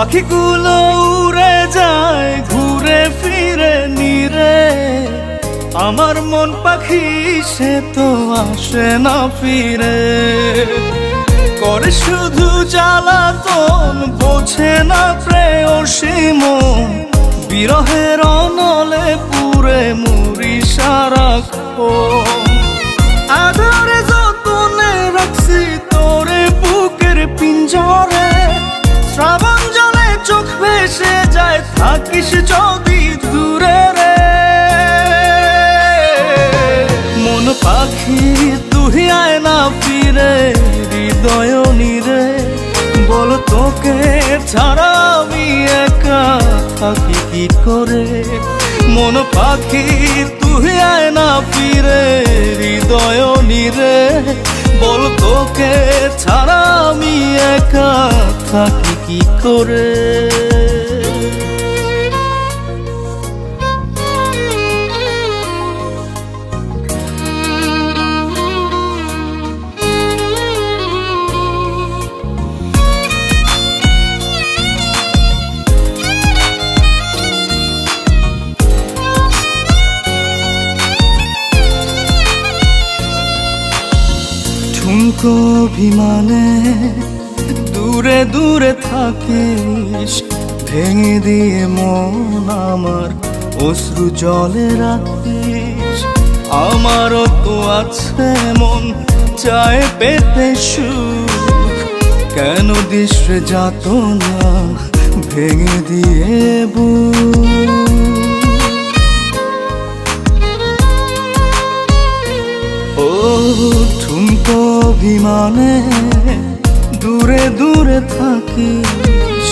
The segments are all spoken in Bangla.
পাখিগুলো উড়ে যায় ঘুরে ফিরে নিরে, আমার মন পাখি সে তো আসে না ফিরে। করে শুধু জ্বালাতন, বোঝে না প্রেয়সী মন, বিরহের অনলে পুরে মুড়ি সারাক্ষণ। আদরে যতনে রাখছি তোরে বুকের পিঞ্জরে, শ্রাবণ জলে চোখ ভেসে যায় থাকিস যদি দূরে রে। মন পাখি তুই আয় না ফিরে হৃদয় নিরে, বল তোকে ছাড়া আমি একা থাকি কি করে। মন পাখি তুই আয় না ফিরে হৃদয় নিরে, বল তোকে ছাড়া আমি একা থাকি কি করে। ঠুনকো অভিমানে দূরে দূরে থাকিস, ভেঙে দিয়ে মন আমার অশ্রু জলে রাখিস। আমারও তো আছে মন চায় পেতে সুখ, কেন দিস যাত না ভেঙে দিয়ে বুক। ও ঠুনকো অভিমানে দূরে দূরে থাকিস,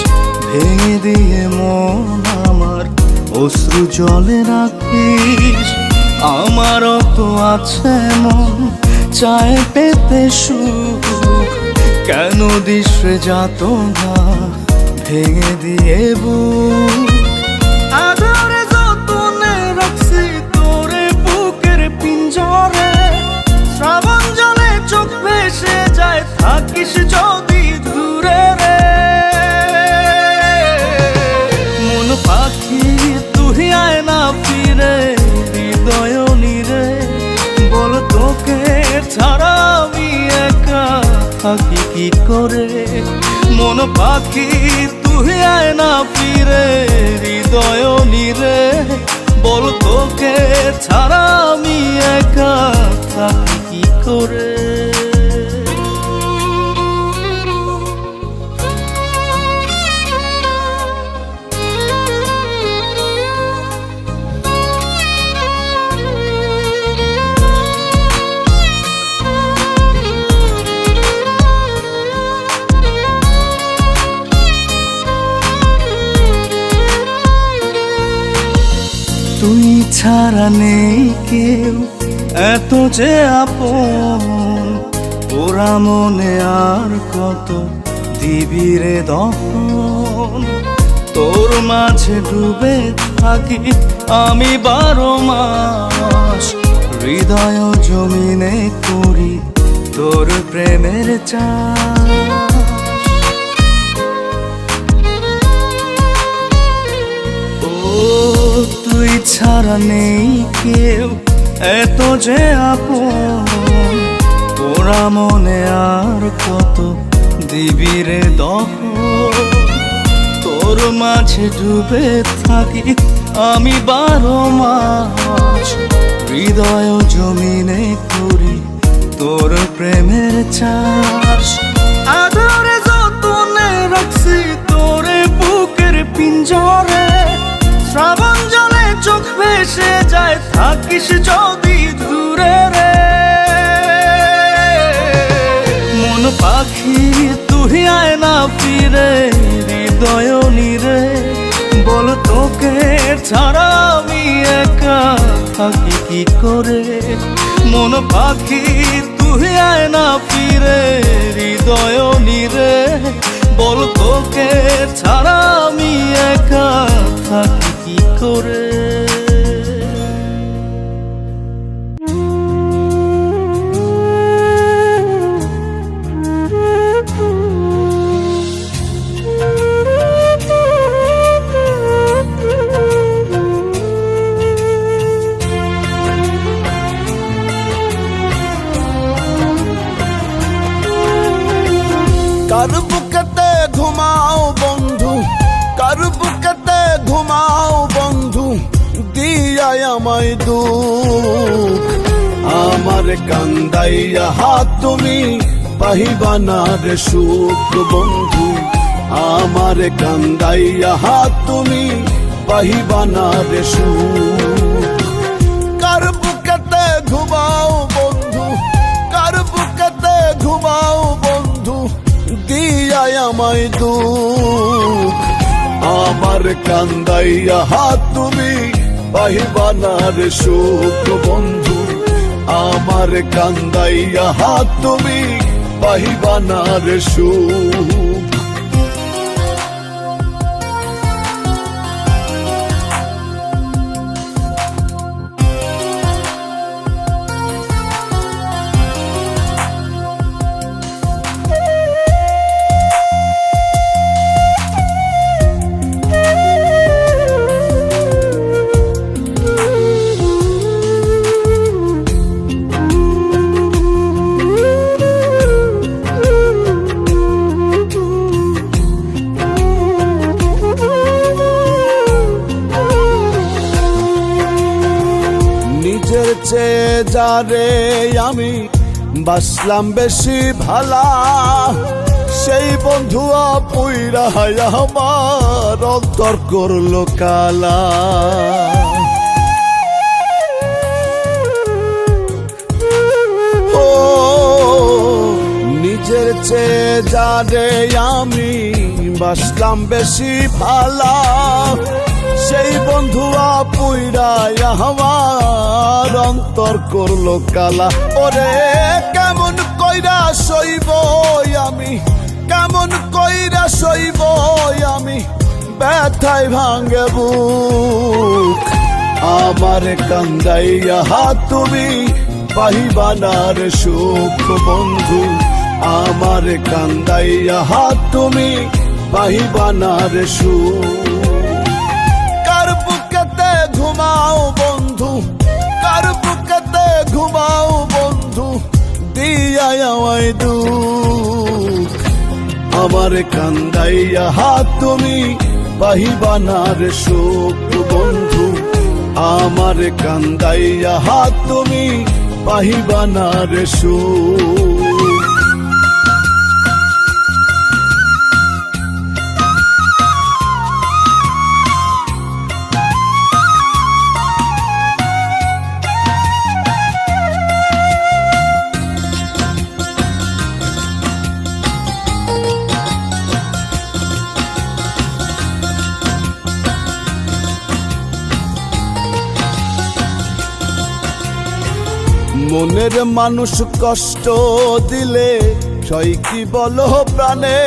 ভেঙে দিয়ে মন আমার অশ্রু জলে রাখিস। আমারও তো আছে মন চায় পেতে সুখ, কেন দিস যাত না ভেঙে দিয়ে বুক। আদরে যতনে রাখছি তোরে বুকের পিঞ্জরে, শ্রাবণ জলে চোখ ভেসে যায় থাকিস যদি দূরে রে। মন পাখি তুই আয় না ফিরে হৃদয় নিরে, বল তোকে ছাড়া আমি একা থাকি কি করে। মন পাখি তুই আয় না ফিরে হৃদয় নিরে, বল তোকে ছাড়া আমি একা থাকি কি করে। তুই ছাড়া নেই কেউ এত যে আপন, ওরা মনে আর কত দিবি রে দহন। তোর মাঝে ডুবে থাকি আমি 12 মাস, হৃদয় জমিনে করি তোর প্রেমের চাষ। তুই ছাড়া নেই কেউ এত যে আপন, ওরা মনে আর কত দিবি রে দহন। তোর মাঝে ডুবে থাকি আমি 12 মাস, হৃদয় জমিনে করি তোর প্রেমের চাষ। আদরে যতনে রাখছি তোরে বুকের পিঞ্জরে, শ্রাবণ জলে চোখ ভেসে যায় থাকিস যদি দূরে রে। মন পাখি তুই আয় না ফিরে হৃদয় নিরে, বল তোকে ছাড়া আমি একা থাকি কি করে। মন পাখি তুই আয় না ফিরে হৃদয় নিরে, বল তোকে ছাড়া আমি একা থাকি কি করে। আমায় দুঃখ আমার কান্দাইয়া তুমি পাহিবা না রে সুখ বন্ধু আমার কান্দাইয়া তুমি পাহিবা না রে সুখ কার বুকেতে ঘুমাও বন্ধু কার বুকেতে ঘুমাও বন্ধু দিয়াই আমায় দুঃখ আমার কান্দাইয়া তুমি পাহিবা না রে সুখ বন্ধু আমার কান্দাইয়া তুমি পাহিবা না রে সুখ নিজের চেয়ে যারে আমি বাসলাম বেশি ভালা সেই বন্ধু পুইরা আমার অন্তর করলো কালা ও নিজের চেয়ে যারে আমি বাসলাম বেশি ভালা সেই বন্ধু পুইরাই আমার অন্তর করলো কালা ওরে কেমন কইরা সইব আমি কেমন কইরা সইব আমি ব্যথায় ভাঙে বুক আমার কান্দাইয়া তুমি পাহিবা না রে সুখ বন্ধু আমার কান্দাইয়া তুমি পাহিবা না রে সুখ ঘুমাও বন্ধু কার বুকেতে ঘুমাও বন্ধু দিয়াই আমায় দুঃখ আমার কান্দাইয়া তুমি পাহিবা না রে সুখ বন্ধু আমার কান্দাইয়া তুমি পাহিবা না রে সুখ মনের মানুষ কষ্ট দিলে সই কি বলো প্রাণে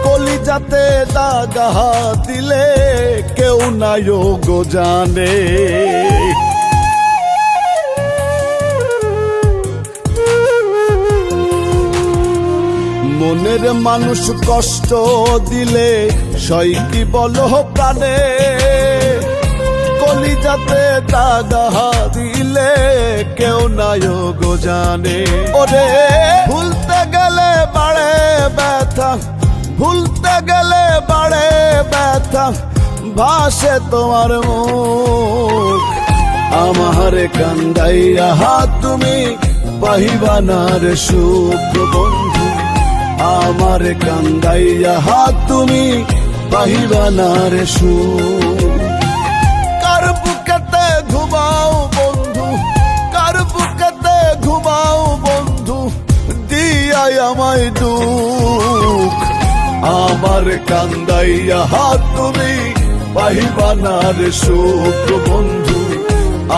কলিজাতে দাগা দিলে কেউ নাই গো জানে মনের মানুষ কষ্ট দিলে সই কি বলো প্রাণে কলিজাতে দাগা দিলে কেউ নাই গো জানে ওরে ভুলতে গেলে বাড়ে ব্যথা ভুলতে গেলে বাড়ে ব্যথা ভাসে তোমার মুখ আমার কান্দাইয়া তুমি পাহিবা না রে সুখ বন্ধু আমার কান্দাইয়া তুমি পাহিবা না রে সুখ কার বুকেতে ঘুমাও বন্ধু কার বুকেতে ঘুমাও বন্ধু দিয়াই আমায় দুঃখ আমার কান্দাইয়া তুমি পাহিবা না রে সুখ বন্ধু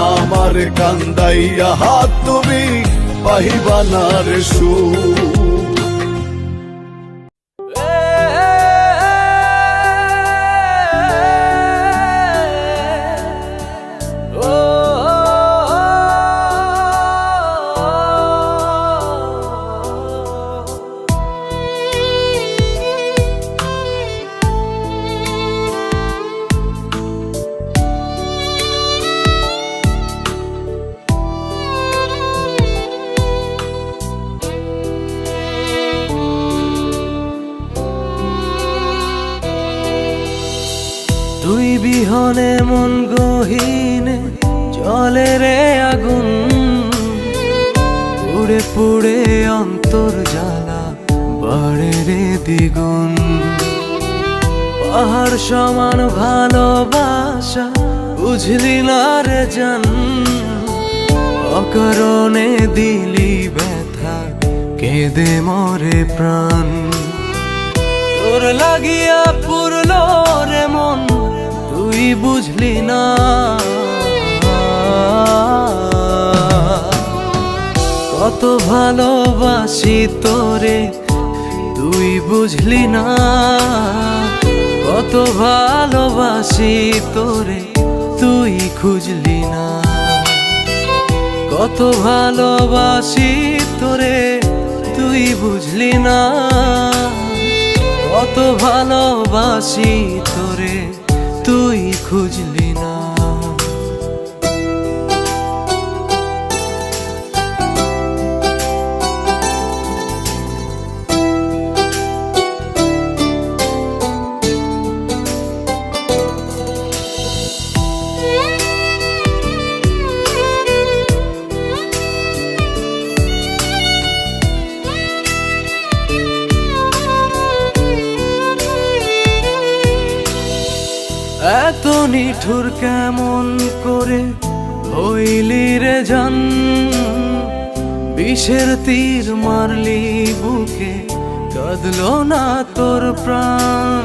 আমার কান্দাইয়া তুমি পাহিবা না রে সুখ তুই বিহনে মন গহীনে জলে রে আগুন, পুড়ে পুড়ে অন্তর জ্বালা বাড়ে রে দ্বিগুণ। পাহাড় সমান ভালোবাসা বুঝলি না রে জান, অকারণে দিলি ব্যথা কেঁদে মরে প্রাণ। তোর লাগিয়া পুরলো রে মন, তুই বুঝলি না। কত ভালোবাসি তোরে তুই বুঝলি না, কত ভালোবাসি তোরে তুই খুঁজলি না। কত ভালোবাসি তোরে তুই বুঝলি না, কত ভালোবাসি তোরে তুই খুঁজলি না। এত নিঠুর কেমন করে হইলি রে জান, বিষের তীর মারলি বুকে কাঁদলো না তোর প্রাণ।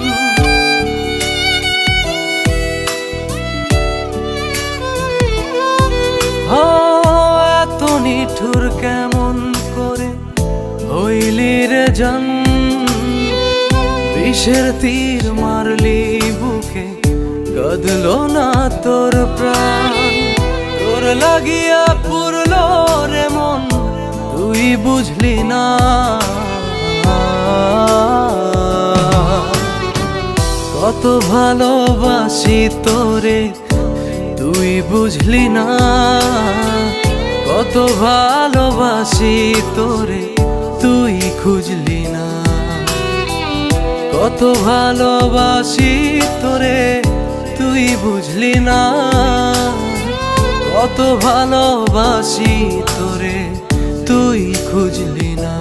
এত নিঠুর কেমন করে হইলি রে জান, বিষের তীর মারলি বুকে কাঁদলো না তোর প্রাণ। তোর লাগিয়া পুরলো রে মন, তুই বুঝলি না। কত ভালোবাসি তোরে তুই বুঝলি না, কত ভালোবাসি তোরে তুই খুঁজলি না। কত ভালোবাসি তোরে তুই বুঝলি না, কত ভালোবাসি তোরে তুই খুঁজলি না।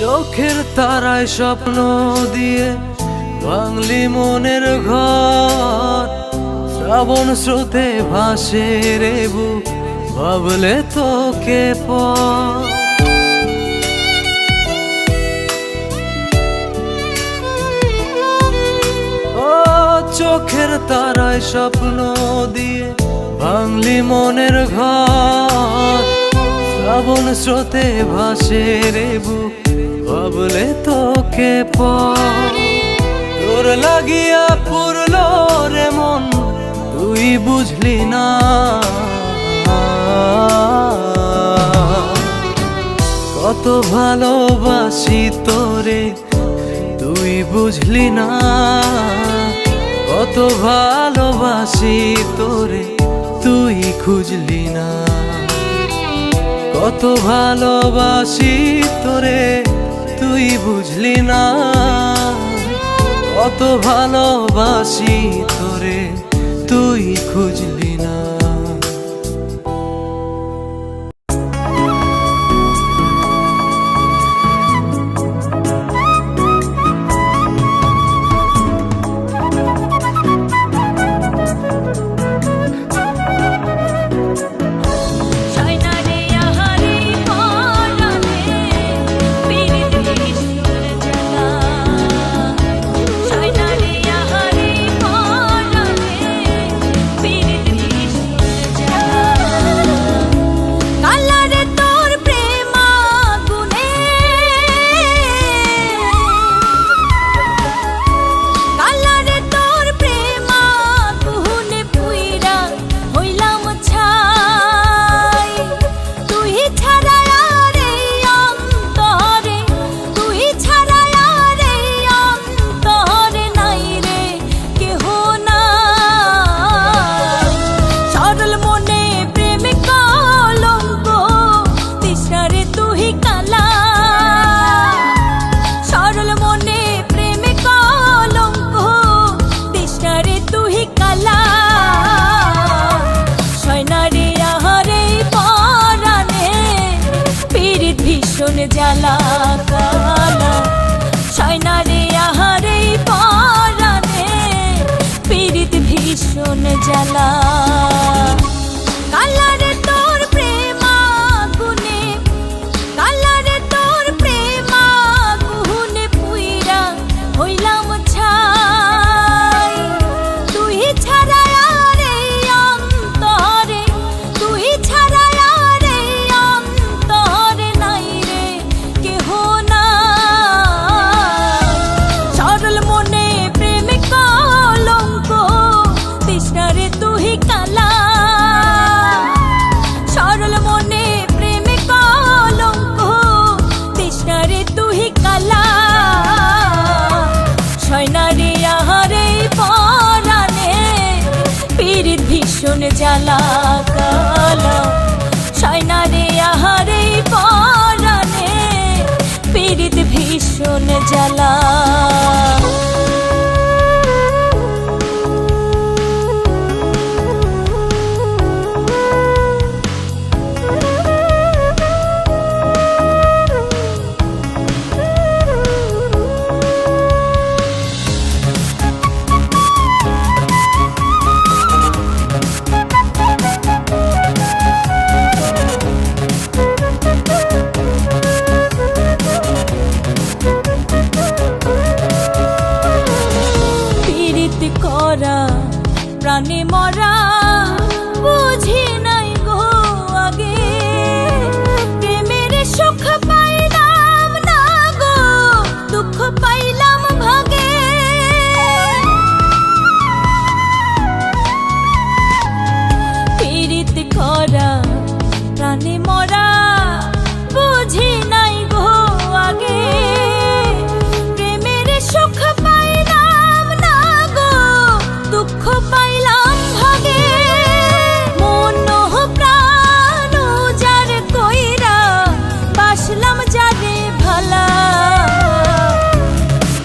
চোখের তারায় স্বপ্ন দিয়ে ভাঙলি মনের ঘর, শ্রাবণ স্রোতে ভাসে রে বুক ভাবলে তোকে পর। ও চোখের তারায় স্বপ্ন দিয়ে ভাঙলি মনের ঘর, শ্রাবণ স্রোতে ভাসে রে বুক ভাবলে তোকে পর। তোর লাগিয়া পুরলো রে মন, তুই বুঝলি না। কত ভালোবাসি তোরে তুই বুঝলি না, কত ভালোবাসি তোরে তুই খুঁজলি না। কত ভালোবাসি তোরে তুই বুঝলি না, কত ভালোবাসি তোরে তুই খুঁজলি না। জ্বালা কালা সয়না রে আহারে পরাণে পীড়িত ভীষণ জ্বালা কালারে তোর প্রেম আগুনে কালারে তোর প্রেম আগুনে পুইরা হইলাম ছাই তুই ছাড়া আর এই অন্তরে তুই ছাড়া আর এই অন্তরে নাই রে কেহ নাই সরল মনে প্রেম কলঙ্ক তৃষ্ণারে তুই কালা সরল মনে প্রেম কলঙ্ক তৃষ্ণারে তুই কালা সয়না রে আহারে পরাণে পীড়িত ভীষণ জ্বালা কালা সয়না রে আহারে পরাণে পীড়িত ভীষণ জ্বালা করা প্রাণে মরা বুঝি নাই গো আগে প্রেমের সুখ পাইলাম না গো দুঃখ পাইলাম ভাগে পীড়িত করা প্রাণে মরা বুঝি নাই গো আগে প্রেমের সুখ দুঃখ পাইলাম ভাগে মন প্রাণ যার কইরা বাসলাম যারে ভালা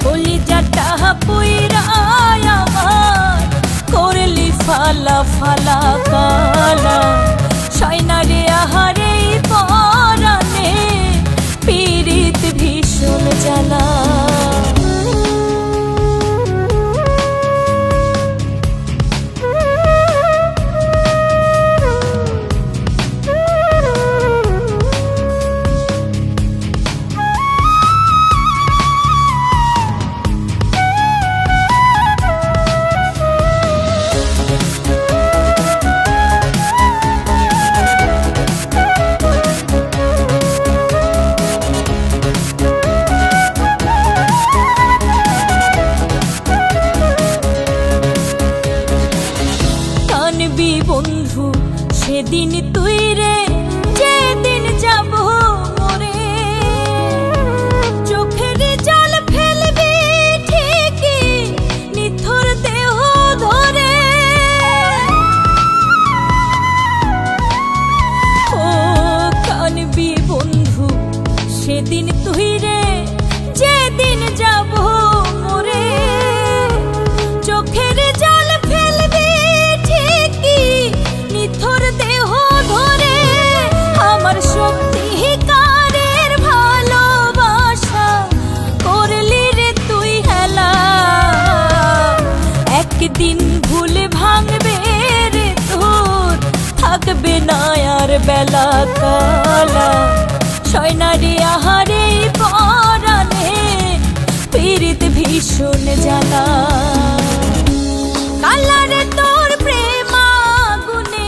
কলিজাটা পুইরা আমার করলি ফালা ফালা কালা সয়না রে আহারে পরাণে পীড়িত ভীষণ জ্বালা বন্ধু সেদিন তুই রে যেদিন যাব মরে চোখের জল ফেলবি ঠিকই নিথর দেহ ধরে ও কানবি বন্ধু সেদিন তুই রে যেদিন যাব মরে চোখের জল ফেলবি নিথর দেহ ধরে আমার সত্যিকারের ভালোবাসা করলি রে তুই হেলা একদিন ভুল ভাঙবে রে তোর থাকবে না আর বেলা কালা সয়না রে আহারে পরাণে পীড়িত ভীষণ জ্বালা কালারে তোর প্রেম আগুনে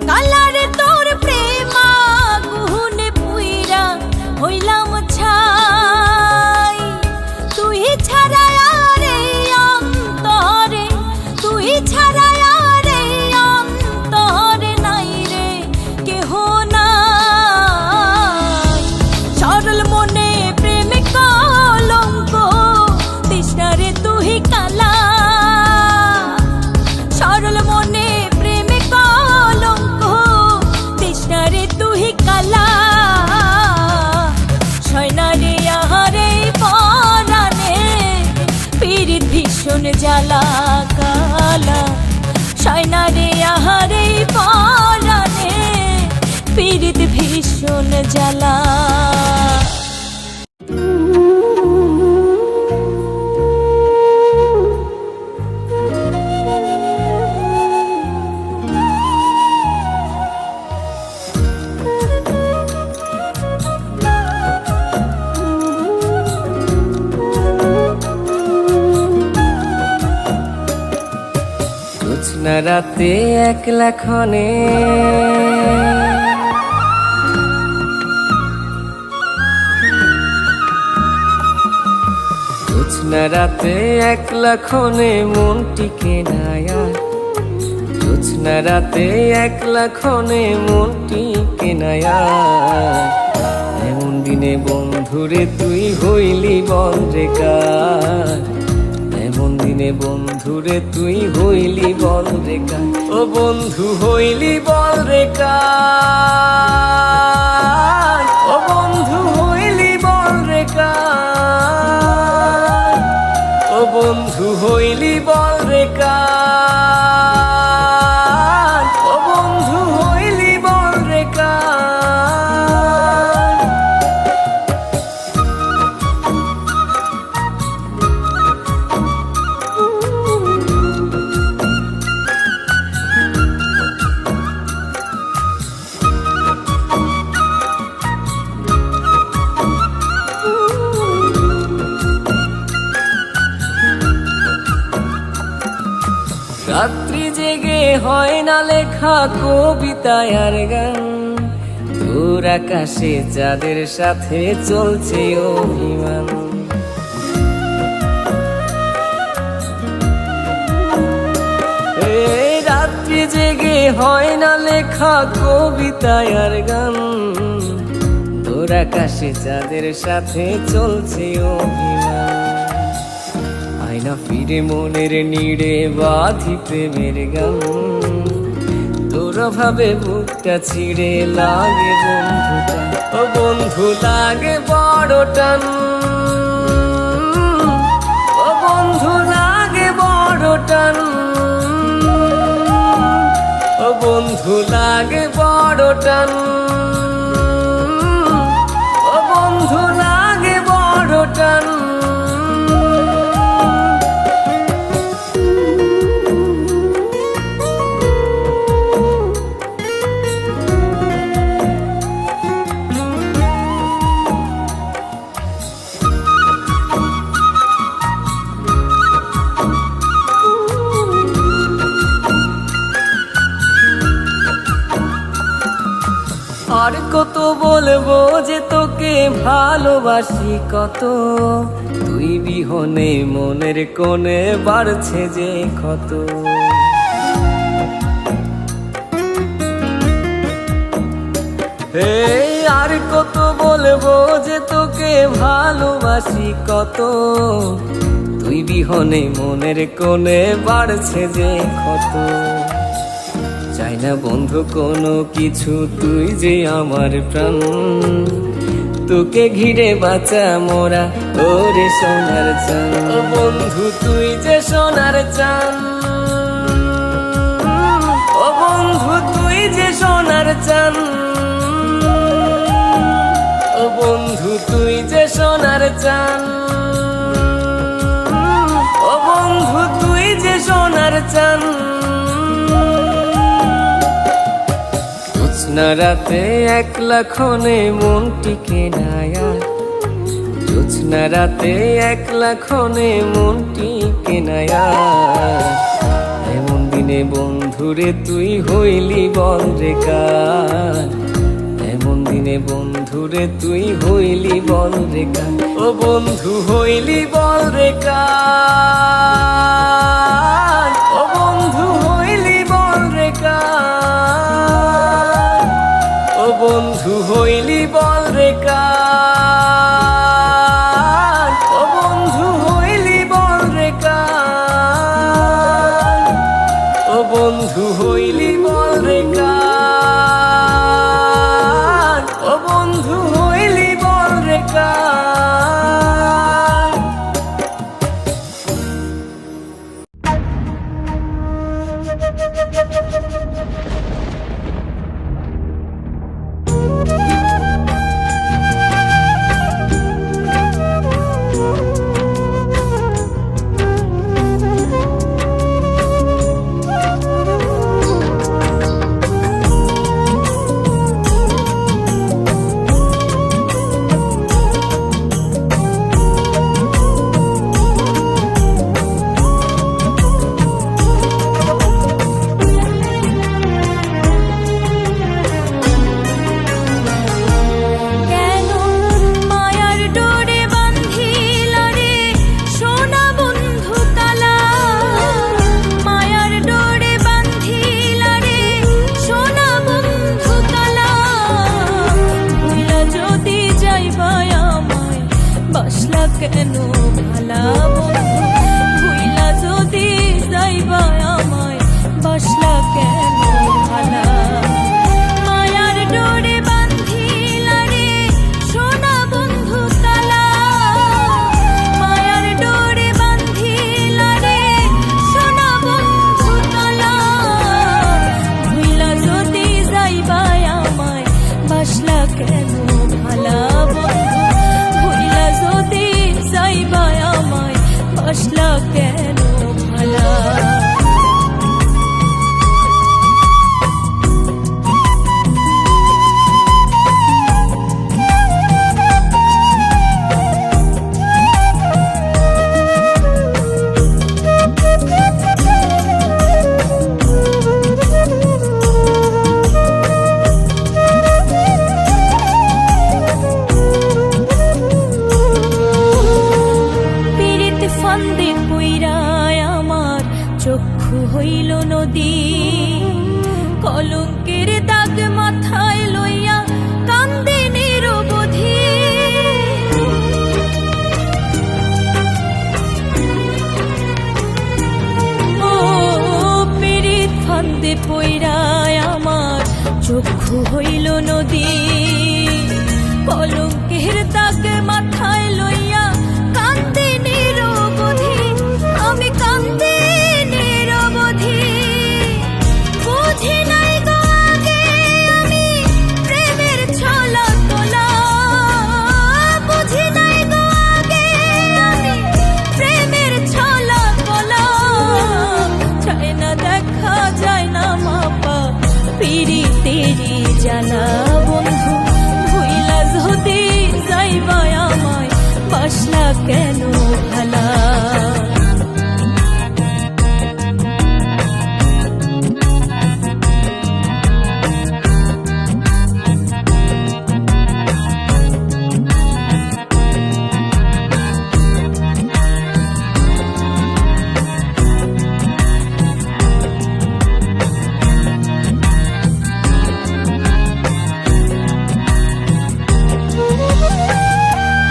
কালারে তোর প্রেম আগুনে পুইরা হইলাম ছাই তুই ছাড়া আর এই অন্তরে তুই ছাড়া আর এই অন্তরে নাই রে কেহ নাই সরল মনে প্রেম কলঙ্ক তৃষ্ণারে তুই কালা সরল মনে প্রেম কলঙ্ক তৃষ্ণারে তুই কালা সয়না রে আহারে পরাণে পীড়িত ভীষণ জ্বালা কালা সয়না রে আহারে পরাণে পীড়িত ভীষণ জ্বালা। রাতে একলা ক্ষণে জ্যোৎস্না রাতে একলা ক্ষণে মন টিকে না আর, জ্যোৎস্না রাতে একলা ক্ষণে মন টিকে না আর। এমন দিনে বন্ধুরে তুই হইলি বনরেকার, এমন দিনে বন্ধুরে তুই হইলি বনরেকার, ও বন্ধু হইলি বনরেকার, ও বন্ধু হইলি বনরেকার, ও বন্ধু হইলি বনরেকার, ও বন্ধু হইলি বনরেকার। রাত্রি জেগে হয় না লেখা কবিতা আর গান, দূর আকাশে চাঁদের সাথে চলছে অভিমান। এই রাত্রি জেগে হয় না লেখা কবিতা আর গান, দূর আকাশে চাঁদের সাথে চলছে অভিমান। আয়না ফিরে মনের নিড়ে বাঁধি প্রেমের গান, তোর ভাবে বুকটা ছিঁড়ে লাগে বন্ধুটা, ও বন্ধু লাগে বড় টান, ও বন্ধু লাগে বড় টান, ও বন্ধু লাগে বড় টান, ও বন্ধু লাগে বড় টান। আর কত বলবো যে তোকে ভালোবাসি কত, তুই বিহনে মনের কোণে বাড়ছে যে ক্ষত। হে আর কত বলবো যে তোকে ভালোবাসি কত, তুই বিহনে মনের কোণে বাড়ছে যে ক্ষত। চাই না বন্ধু কোনো কিছু, তুই যে আমার প্রাণ, তোকে ঘিরে বাঁচা মোরা ওরে সোনার চান, ও বন্ধু তুই যে সোনার চান, ও বন্ধু তুই যে সোনার চান, ও বন্ধু তুই যে সোনার চান, ও বন্ধু তুই যে সোনার চান। জ্যোৎস্না রাতে একলা ক্ষণে মন টিকে না আর, জ্যোৎস্না রাতে একলা ক্ষণে মন টিকে না আর। এমন দিনে বন্ধুরে তুই হইলি বনরেকার, এমন দিনে বন্ধুরে তুই হইলি বনরেকার, ও বন্ধু হইলি বনরেকার, ও বন্ধু হইলি বনরেকার, ও বন্ধু হইলি বনরেকার, ও বন্ধু হইলি বনরেকার, ও বন্ধু হইলি বনরেকার, ও বন্ধু হইলি বনরেকার। বাসলা কেন ভালা বন্ধু ভুইলা যদি যাইবা আমায় বাসলা কেন ভালা মায়ার ডোরে বান্ধিলা রে সোনা বন্ধু কালা মায়ার ডোরে বান্ধিলা রে সোনা বন্ধু কালা ভুইলা যদি যাইবা আমায় বাসলা কেন ভালা বন্ধু ভুইলা যদি যাইবা আমায় বাসলা কেন ভালা ফান্দে পইরায় আমার চক্ষু হইল নদী কলঙ্কের দাগ মাথায় লইয়া কান্দে নিরবধি ও পীড়িত ফান্দে পইরায় আমার চক্ষু হইল নদী কলঙ্কের দাগ মাথায় লইয়া কান্দে নিরবধি আমি কান্দে নিরবধি বুঝি নাই গো আগে আমি প্রেমের ছলা তোলা বুঝি নাই গো আগে আমি প্রেমের ছলা তোলা চায় না দেখা যায় না মাপা পীড়িতেরি জানা বন্ধু ভুইলা যদি যাইবা আমায় বাসলা কেন ভালা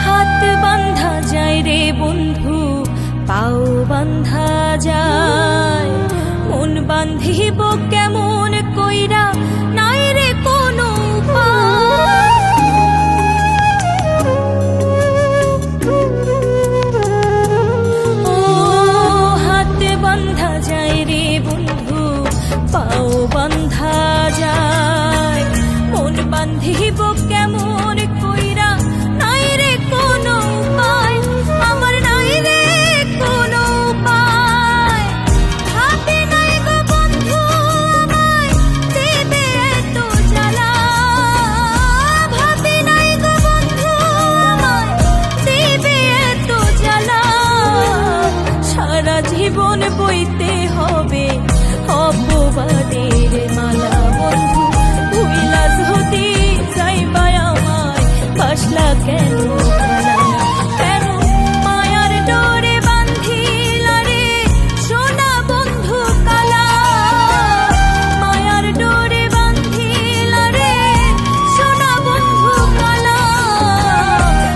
হাত বান্ধা যায় রে বন্ধু পাও বান্ধা যায় মন বান্ধিব কেমন কইরা নাই রে কোনো উপায় ও হাত বান্ধা যায় রে বন্ধু পাও বান্ধা যায় মন বান্ধিব কেমন কইরা নাই রে কোনো উপায় আমার নাই রে কোনো উপায় হাতে নাই গো বন্ধু আমায় দেবে এত জ্বালা ভাবি নাই গো বন্ধু আমায় দেবে এত জ্বালা সারা জীবন বইতে হবে অপবাদের মালা বন্ধু ভুইলা যদি যাইবা আমায় বাসলা কেন ভালা কেন মায়ার ডোরে বান্ধিলা রে সোনা বন্ধু কালা মায়ার ডোরে বান্ধিলা রে সোনা বন্ধু কালা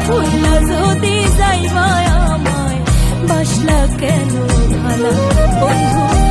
ভুইলা যদি যাইবা আমায় বাসলা কেন ভালা বন্ধু